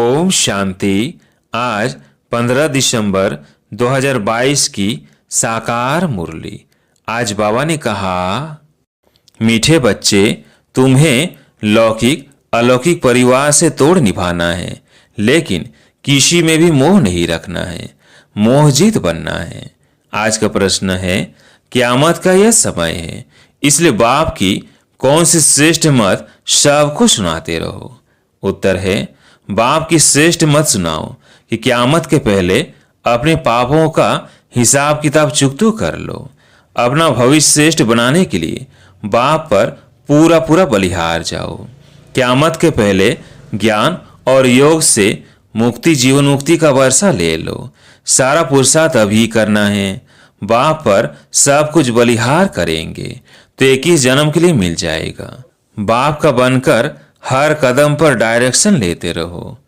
ओम शांति। आज 15 दिसंबर 2022 की साकार मुरली। आज बाबा ने कहा, मीठे बच्चे, तुम्हें लौकिक अलौकिक परिवार से तोड़ निभाना है, लेकिन किसी में भी मोह नहीं रखना है, मोहजीत बनना है। आज का प्रश्न है, क़यामत का यह समय है, इसलिए बाप की कौन सी श्रेष्ठ मत सबको सुनाते रहो। उत्तर है, बाप की श्रेष्ठ मत सुनाओ कि क़यामत के पहले अपने पापों का हिसाब किताब चुकता कर लो। अपना भविष्य श्रेष्ठ बनाने के लिए बाप पर पूरा पूरा बलिहार जाओ। क़यामत के पहले ज्ञान और योग से मुक्ति जीवन मुक्ति का वर्षा ले लो। सारा पुरुषार्थ अभी करना है। बाप पर सब कुछ बलिहार करेंगे तो 21 जन्म के लिए मिल जाएगा। बाप का बनकर हर कदम पर डायरेक्शन लेते रहो।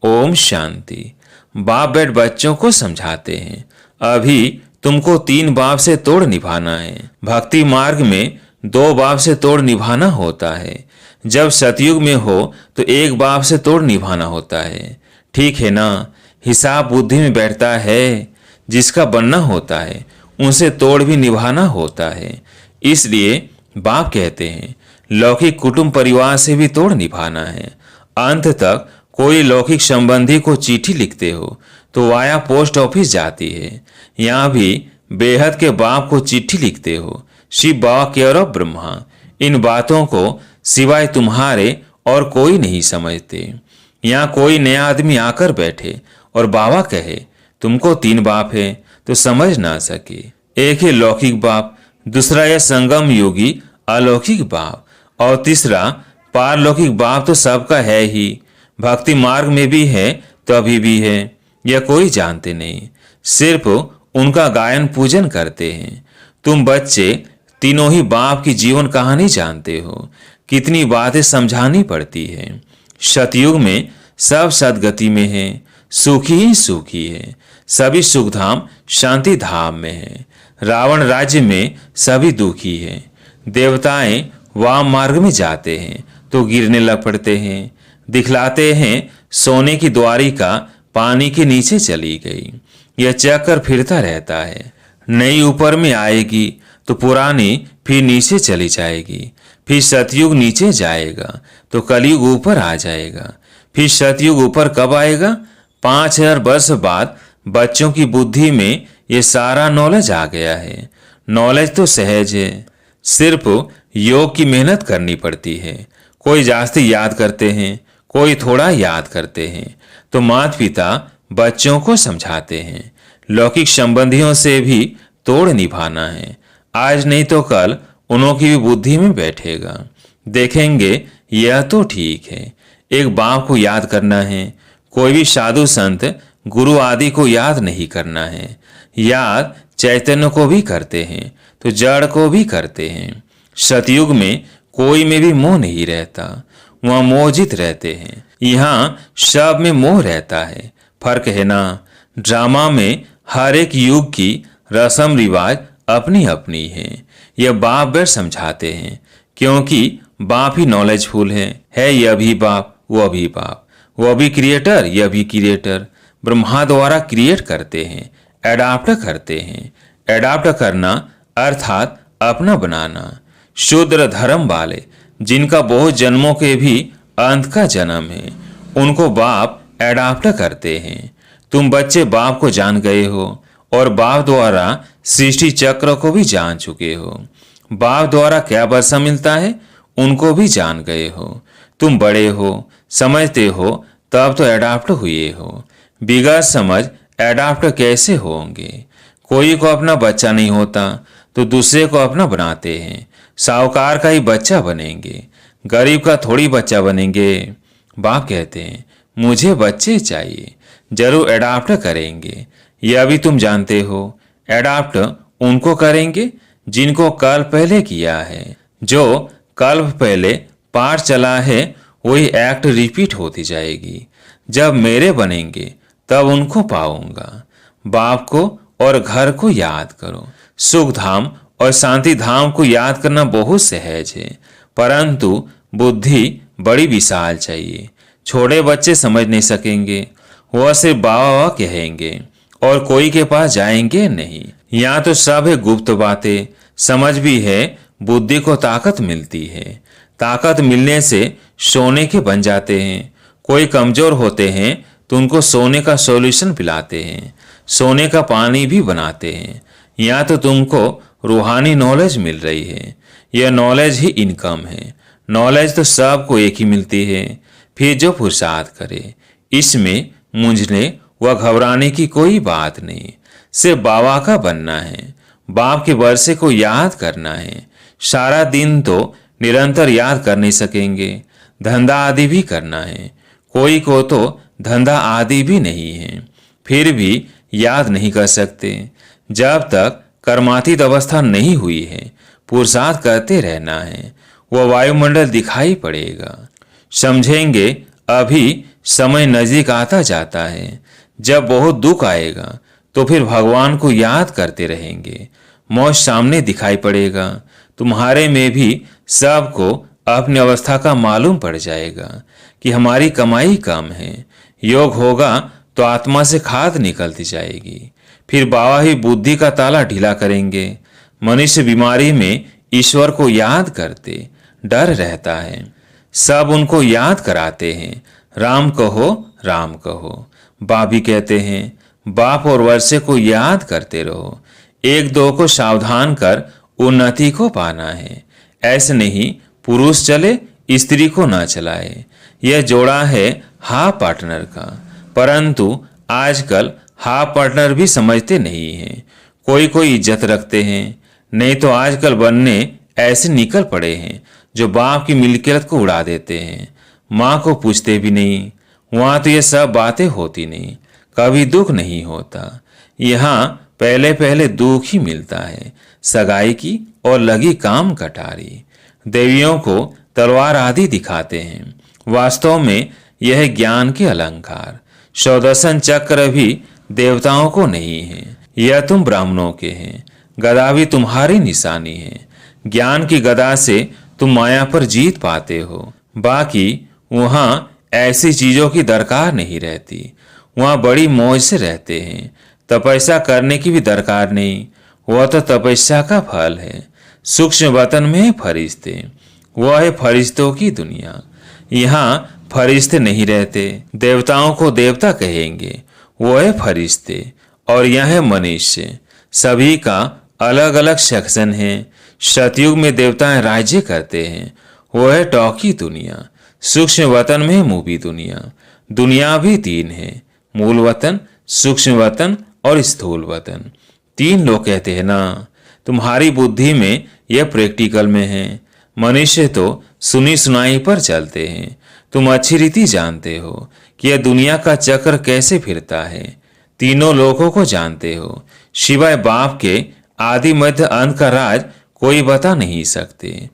ओम शांति। बाप बैठ बच्चों को समझाते हैं, अभी तुमको 3 बाप से तोड़ निभाना है। भक्ति मार्ग में 2 बाप से तोड़ निभाना होता है। जब सतयुग में हो तो 1 बाप से तोड़ निभाना होता है। ठीक है ना? हिसाब बुद्धि में बैठता है। जिसका बनना होता है उनसे तोड़ भी निभाना होता है। इसलिए बाप कहते हैं, लौकिक कुटुंब परिवार से भी तोड़ निभाना है। अंत तक कोई लौकिक संबंधी को चिट्ठी लिखते हो तो वाया पोस्ट ऑफिस जाती है। यहाँ भी बेहद के बाप को चिट्ठी लिखते हो, शिव बाबा केयर ऑफ ब्रह्मा। इन बातों को सिवाय तुम्हारे और कोई नहीं समझते। यहाँ कोई नया आदमी आकर बैठे और बाबा कहे तुमको 3 बाप है तो समझ ना सके। एक है लौकिक बाप, दूसरा यह संगम योगी अलौकिक बाप, और तीसरा पारलौकिक बाप तो सबका है ही। भक्ति मार्ग में भी है तो अभी भी है, यह कोई जानते नहीं, सिर्फ उनका गायन पूजन करते हैं। तुम बच्चे तीनों ही बाप की जीवन कहानी जानते हो। कितनी बातें समझानी पड़ती है। सतयुग में सब सदगति में है, सुखी ही सुखी है। सभी सुखधाम शांति धाम में है। रावण राज्य में सभी दुखी है। देवताएं वाम मार्ग में जाते हैं तो गिरने लग पड़ते हैं। दिखलाते हैं सोने की द्वारिका पानी के नीचे चली गई। यह चक्कर फिरता रहता है। नई ऊपर में आएगी तो पुरानी फिर नीचे चली जाएगी। फिर सतयुग नीचे जाएगा तो कलयुग ऊपर आ जाएगा। फिर सतयुग ऊपर कब आएगा? 5000 वर्ष बाद बच्चों की बुद्धि में ये सारा नॉलेज आ गया है। नॉलेज तो सहज है, सिर्फ योग की मेहनत करनी पड़ती है। कोई जास्ती याद करते हैं, कोई थोड़ा याद करते हैं। तो माता पिता बच्चों को समझाते हैं, लौकिक संबंधियों से भी तोड़ निभाना है। आज नहीं तो कल उन्हों की भी बुद्धि में बैठेगा। देखेंगे यह तो ठीक है। एक बाप को याद करना है। कोई भी साधु संत गुरु आदि को याद नहीं करना है। याद चैतन्य को भी करते हैं तो जड़ को भी करते हैं। सतयुग में कोई में भी मोह नहीं रहता, वहाँ मोहजित रहते हैं। यहाँ सब में मोह रहता है। फर्क है ना? ड्रामा में हर एक युग की रस्म रिवाज अपनी अपनी है। यह बाप बैठ समझाते हैं, क्योंकि बाप ही नॉलेजफुल है। यह भी बाप, वह भी बाप, वह भी क्रिएटर, यह भी क्रिएटर। ब्रह्मा द्वारा क्रिएट करते हैं, एडाप्ट करते हैं। एडाप्ट करना अर्थात अपना बनाना। शूद्र धर्म वाले जिनका बहुत जन्मों के भी अंत का जन्म है, उनको बाप एडाप्ट करते हैं। तुम बच्चे बाप को जान गए हो और बाप द्वारा सृष्टि चक्र को भी जान चुके हो। बाप द्वारा क्या वर्षा मिलता है उनको भी जान गए हो। तुम बड़े हो, समझते हो, तब तो एडाप्ट हुए हो। बिगड़ समझ एडाप्ट कैसे होंगे? कोई को अपना बच्चा नहीं होता तो दूसरे को अपना बनाते हैं। साहूकार का ही बच्चा बनेंगे, गरीब का थोड़ी बच्चा बनेंगे। बाप कहते हैं, मुझे बच्चे चाहिए, जरूर एडाप्ट करेंगे। यह भी तुम जानते हो। एडाप्ट उनको करेंगे जिनको कल पहले किया है। जो कल्प पहले पाठ चला है वही एक्ट रिपीट होती जाएगी। जब मेरे बनेंगे तब उनको पाऊंगा। बाप को और घर को याद करो। सुख धाम और शांति धाम को याद करना बहुत सहज है, परंतु बुद्धि बड़ी विशाल चाहिए। छोटे बच्चे समझ नहीं सकेंगे, वह सिर्फ बाबा बाबा कहेंगे और कोई के पास जाएंगे नहीं। यहाँ तो सब है गुप्त बातें, समझ भी है, बुद्धि को ताकत मिलती है। ताकत मिलने से सोने के बन जाते हैं। कोई कमजोर होते हैं तो उनको सोने का सॉल्यूशन पिलाते हैं, सोने का पानी भी बनाते हैं। यहाँ तो तुमको रूहानी नॉलेज मिल रही है। यह नॉलेज ही इनकम है। नॉलेज तो सबको एक ही मिलती है। फिर जो पुरुषार्थ करे, इसमें मुंझने व घबराने की कोई बात नहीं। सिर्फ बाबा का बनना है, बाप के वर्षे को याद करना है। सारा दिन तो निरंतर याद कर नहीं सकेंगे, धंधा आदि भी करना है। कोई को तो धंधा आदि भी नहीं है, फिर भी याद नहीं कर सकते। जब तक कर्मातीत अवस्था नहीं हुई है, पुरुषार्थ करते रहना है। वह वायुमंडल दिखाई पड़ेगा। समझेंगे अभी समय नजदीक आता जाता है। जब बहुत दुख आएगा तो फिर भगवान को याद करते रहेंगे। मौत सामने दिखाई पड़ेगा। तुम्हारे में भी सबको अपनी अवस्था का मालूम पड़ जाएगा कि हमारी कमाई कम है। योग होगा तो आत्मा से खाद निकलती जाएगी। फिर बाबा ही बुद्धि का ताला ढीला करेंगे। मनुष्य बीमारी में ईश्वर को याद करते डर रहता है। सब उनको याद कराते हैं, राम कहो राम कहो। बाप भी कहते हैं बाप और वर्षे को याद करते रहो। एक दो को सावधान कर उन्नति को पाना है। ऐसे नहीं पुरुष चले स्त्री को ना चलाए। यह जोड़ा है हाफ पार्टनर का, परंतु आजकल हाफ पार्टनर भी समझते नहीं हैं। कोई कोई इज्जत रखते हैं, नहीं तो आजकल बनने ऐसे निकल पड़े हैं जो बाप की मिल्कियत को उड़ा देते हैं। माँ को पूछते भी नहीं। वहाँ तो ये सब बातें होती नहीं, कभी दुख नहीं होता। यहाँ पहले पहले दुख ही मिलता है, सगाई की और लगी काम कटारी। देवियों को तलवार आदि दिखाते हैं, वास्तव में यह ज्ञान के अलंकार। सौदर्शन चक्र भी देवताओं को नहीं है, यह तुम ब्राह्मणों के हैं। गदा भी तुम्हारी निशानी है। ज्ञान की गदा से तुम माया पर जीत पाते हो। बाकी वहाँ ऐसी चीजों की दरकार नहीं रहती। वहाँ बड़ी मौज से रहते हैं। तपस्या करने की भी दरकार नहीं, वह तो तपस्या का फल है। सूक्ष्म वतन में है फरिश्ते, वह है फरिश्तों की दुनिया। यहाँ फरिश्ते नहीं रहते। देवताओं को देवता कहेंगे, वो है फरिश्ते। और यह है मनुष्य। सभी का अलग अलग सेक्शन है। सतयुग में देवताएं राज्य करते हैं, वो है टॉकी दुनिया। सूक्ष्म वतन में मूवी दुनिया। दुनिया भी तीन है, मूल वतन, सूक्ष्म वतन और स्थूल वतन। तीन लोग कहते हैं ना। तुम्हारी बुद्धि में यह प्रैक्टिकल में है। मनुष्य तो सुनी सुनाई पर चलते हैं। तुम अच्छी रीति जानते हो कि यह दुनिया का चक्र कैसे फिरता है। तीनों लोगों को जानते हो, सिवाय बाप के आदि मध्य अंत का राज कोई बता नहीं सकते।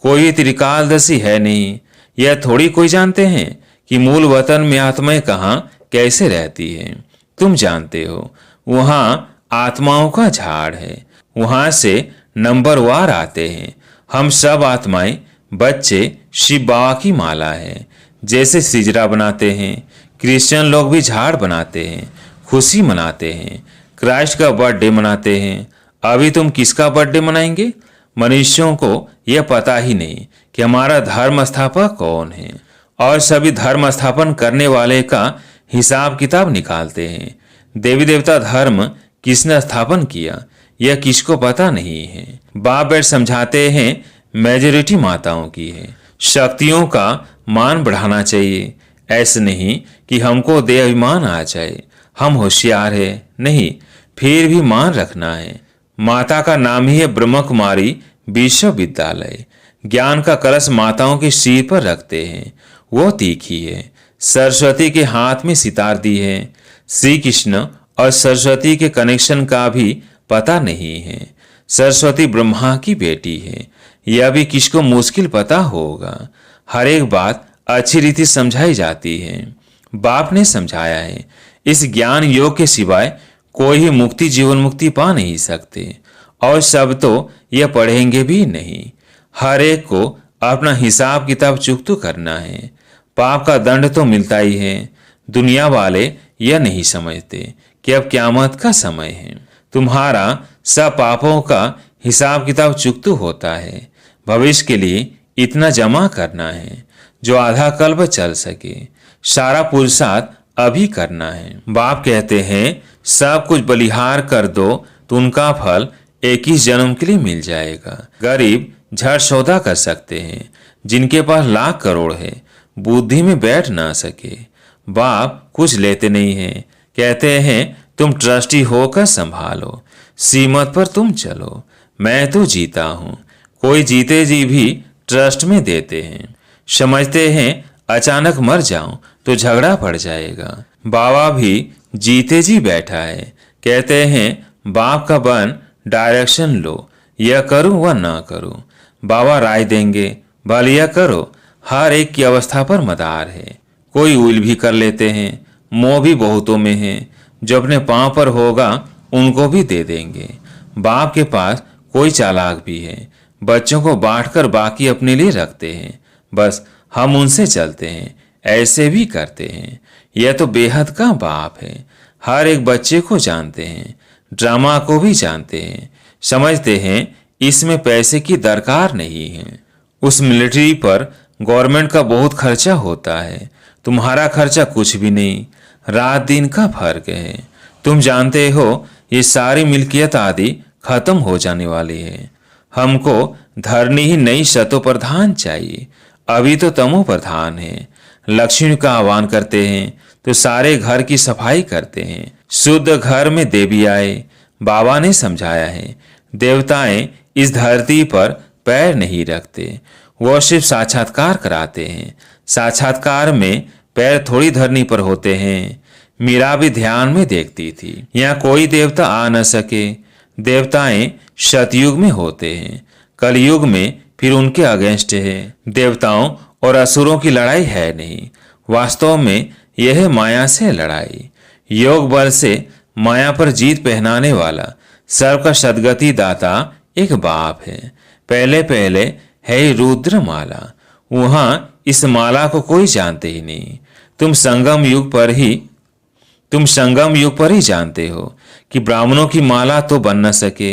कोई त्रिकालदर्शी है नहीं। यह थोड़ी कोई जानते हैं कि मूल वतन में आत्माएं कहाँ कैसे रहती है। तुम जानते हो वहाँ आत्माओं का झाड़ है, वहाँ से नंबरवार आते हैं। हम सब आत्माएं बच्चे शिव बाबा की माला है। जैसे सिजरा बनाते हैं, क्रिश्चियन लोग भी झाड़ बनाते हैं, खुशी मनाते हैं, क्राइस्ट का बर्थडे मनाते हैं। अभी तुम किसका बर्थडे मनाएंगे? मनुष्यों को यह पता ही नहीं कि हमारा धर्म स्थापक कौन है, और सभी धर्म स्थापन करने वाले का हिसाब किताब निकालते हैं। देवी देवता धर्म किसने स्थापन किया यह किसको पता नहीं है। बाप बैठ समझाते हैं मेजॉरिटी माताओं की है। शक्तियों का मान बढ़ाना चाहिए। ऐसे नहीं कि हमको देहाभिमान आ जाए, हम होशियार है, नहीं, फिर भी मान रखना है। माता का नाम ही है ब्रह्म कुमारी विश्वविद्यालय। ज्ञान का कलश माताओं के सिर पर रखते हैं, वो तीखी है। सरस्वती के हाथ में सितार दी है। श्री कृष्ण और सरस्वती के कनेक्शन का भी पता नहीं है। सरस्वती ब्रह्मा की बेटी है, यह भी किसको मुश्किल पता होगा। हर एक बात अच्छी रीति समझाई जाती है। बाप ने समझाया है, इस ज्ञान योग के सिवाय कोई ही मुक्ति जीवन मुक्ति पा नहीं सकते, और सब तो यह पढ़ेंगे भी नहीं। हर एक को अपना हिसाब किताब चुकता करना है। पाप का दंड तो मिलता ही है। दुनिया वाले यह नहीं समझते कि अब क़यामत का समय है। तुम्हारा सब पापों का हिसाब किताब चुकता होता है। भविष्य के लिए इतना जमा करना है जो आधा कल्प चल सके। सारा पुरुषार्थ अभी करना है। बाप कहते हैं सब कुछ बलिहार कर दो तो उनका फल 21 जन्म के लिए मिल जाएगा। गरीब झट सौदा कर सकते हैं, जिनके पास लाख करोड़ है बुद्धि में बैठ ना सके। बाप कुछ लेते नहीं हैं, कहते हैं तुम ट्रस्टी होकर संभालो, सीमत पर तुम चलो। मैं तो जीता हूँ। कोई जीते जी भी ट्रस्ट में देते हैं। समझते हैं अचानक मर जाऊं तो झगड़ा पड़ जाएगा। बाबा भी जीते जी बैठा है, कहते हैं बाप का बन डायरेक्शन लो, यह करूं व ना करूं। बाबा राय देंगे, भल यह करो। हर एक की अवस्था पर मदार है। कोई उल भी कर लेते हैं, मोह भी बहुतों में है। जो अपने पांव पर होगा उनको भी दे देंगे। बाप के पास कोई चालाक भी है, बच्चों को बांटकर बाकी अपने लिए रखते हैं। बस हम उनसे चलते हैं, ऐसे भी करते हैं। यह तो बेहद का बाप है। हर एक बच्चे को जानते हैं, ड्रामा को भी जानते हैं। समझते हैं इसमें पैसे की दरकार नहीं है। उस मिलिट्री पर गवर्नमेंट का बहुत खर्चा होता है, तुम्हारा खर्चा कुछ भी नहीं। रात दिन का फर्क है। तुम जानते हो ये सारी मिल्कियत आदि खत्म हो जाने वाली है। हमको धरनी ही नई शतो प्रधान चाहिए। अभी तो तमो प्रधान है। लक्ष्मी का आह्वान करते हैं तो सारे घर की सफाई करते हैं। शुद्ध घर में देवी आए। बाबा ने समझाया है देवताएं इस धरती पर पैर नहीं रखते, वो सिर्फ साक्षात्कार कराते हैं। साक्षात्कार में पैर थोड़ी धरनी पर होते हैं। मीरा भी ध्यान में देखती थी, यहाँ कोई देवता आ न सके। देवताएं सतयुग में होते हैं, कलयुग में फिर उनके अगेंस्ट है। देवताओं और असुरों की लड़ाई है नहीं, वास्तव में यह है माया से लड़ाई। योग बल से माया पर जीत पहनाने वाला सर्व का सदगति दाता एक बाप है। पहले पहले है ही रुद्र माला, वहां इस माला को कोई जानते ही नहीं। तुम संगम युग पर ही जानते हो कि ब्राह्मणों की माला तो बन न सके,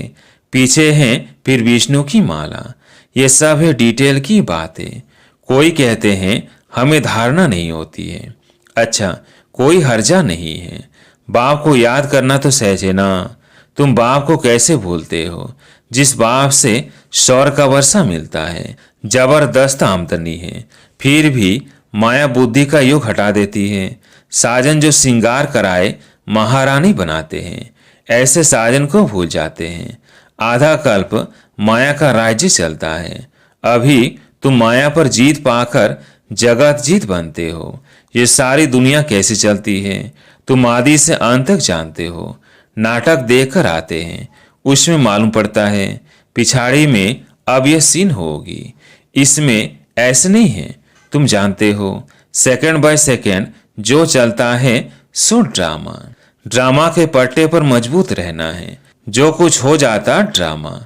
पीछे हैं फिर विष्णु की माला। ये सब है डिटेल की बातें। कोई कहते हैं हमें धारणा नहीं होती है। अच्छा, कोई हर्जा नहीं है। बाप को याद करना तो सहज है ना। तुम बाप को कैसे भूलते हो, जिस बाप से सौर का वर्षा मिलता है, जबरदस्त आमदनी है, फिर भी माया बुद्धि का युग हटा देती है। साजन जो श्रृंगार कराए महारानी बनाते हैं, ऐसे साजन को भूल जाते हैं। आधा कल्प माया का राज्य चलता है। अभी तुम माया पर जीत पाकर जगत जीत बनते हो। ये सारी दुनिया कैसे चलती है तुम आदि से अंत तक जानते हो। नाटक देखकर आते हैं, उसमें मालूम पड़ता है पिछाड़ी में अब यह सीन होगी। इसमें ऐसे नहीं है, तुम जानते हो। सेकंड बाय सेकंड जो चलता है सो ड्रामा। ड्रामा के पट्टे पर मजबूत रहना है। जो कुछ हो जाता ड्रामा।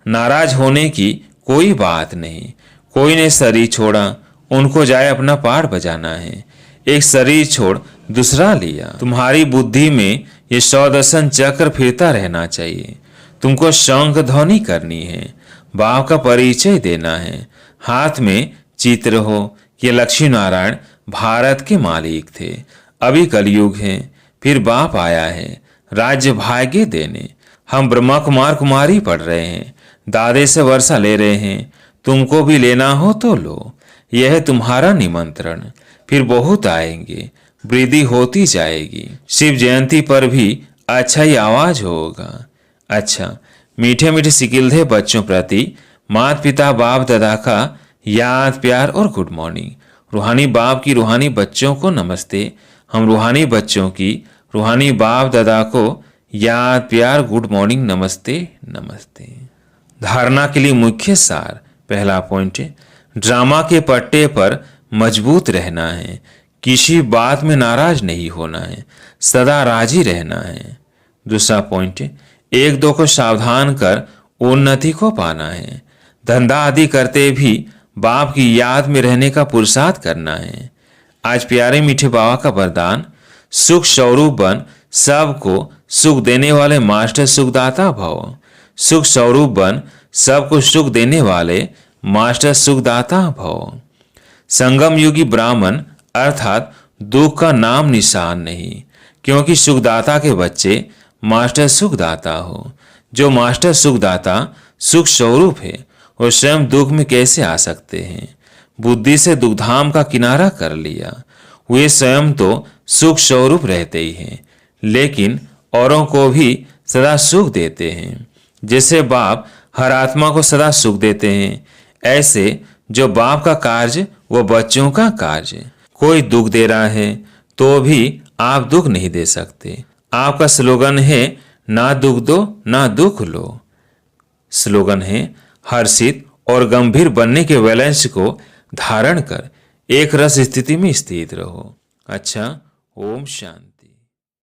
नाराज होने की कोई बात नहीं। कोई ने शरीर छोड़ा, उनको जाए अपना पाठ बजाना है। एक शरीर छोड़ दूसरा लिया। तुम्हारी बुद्धि में ये 100 दर्शन चक्र फिरता रहना चाहिए। तुमको शंख ध्वनि करनी है, बाप का परिचय देना है। हाथ में चित्र हो कि लक्ष्मी नारायण भारत के मालिक थे। अभी कलयुग है, फिर बाप आया है राज्य भाग्य देने। हम ब्रह्मा कुमार कुमारी पढ़ रहे हैं, दादे से वर्षा ले रहे हैं। तुमको भी लेना हो तो लो, यह है तुम्हारा निमंत्रण। फिर बहुत आएंगे, वृद्धि होती जाएगी। शिव जयंती पर भी अच्छा ही आवाज होगा। अच्छा, मीठे मीठे सिकिलधे बच्चों प्रति माता पिता बाप दादा का याद प्यार और गुड मॉर्निंग। रूहानी बाप की रूहानी बच्चों को नमस्ते। हम रूहानी बच्चों की रूहानी बाप दादा को याद प्यार गुड मॉर्निंग नमस्ते नमस्ते। धारणा के लिए मुख्य सार। पहला पॉइंट है ड्रामा के पट्टे पर मजबूत रहना है। किसी बात में नाराज नहीं होना है, सदा राजी रहना है। दूसरा पॉइंट है एक दो को सावधान कर उन्नति को पाना है। धंधा आदि करते भी बाप की याद में रहने का पुरुषार्थ करना है। आज प्यारे मीठे बाबा का वरदान, सुख स्वरूप बन, सबको सुख देने वाले मास्टर सुखदाता भव। सुख स्वरूप बन, सबको सुख देने वाले मास्टर सुखदाता भव। संगम युगी ब्राह्मण अर्थात दुख का नाम निशान नहीं, क्योंकि सुखदाता के बच्चे मास्टर सुखदाता हो। जो मास्टर सुखदाता सुख स्वरूप है, वो स्वयं दुख में कैसे आ सकते हैं। बुद्धि से दुखधाम का किनारा कर लिया। वे स्वयं तो सुख स्वरूप रहते ही हैं, लेकिन औरों को भी सदा सुख देते हैं। जैसे बाप हर आत्मा को सदा सुख देते हैं, ऐसे जो बाप का कार्य वो बच्चों का कार्य। कोई दुख दे रहा है तो भी आप दुख नहीं दे सकते। आपका स्लोगन है, ना दुख दो ना दुख लो। स्लोगन है, हर्षित और गंभीर बनने के बैलेंस को धारण कर एक रस स्थिति में स्थित रहो। अच्छा, ओम शांति।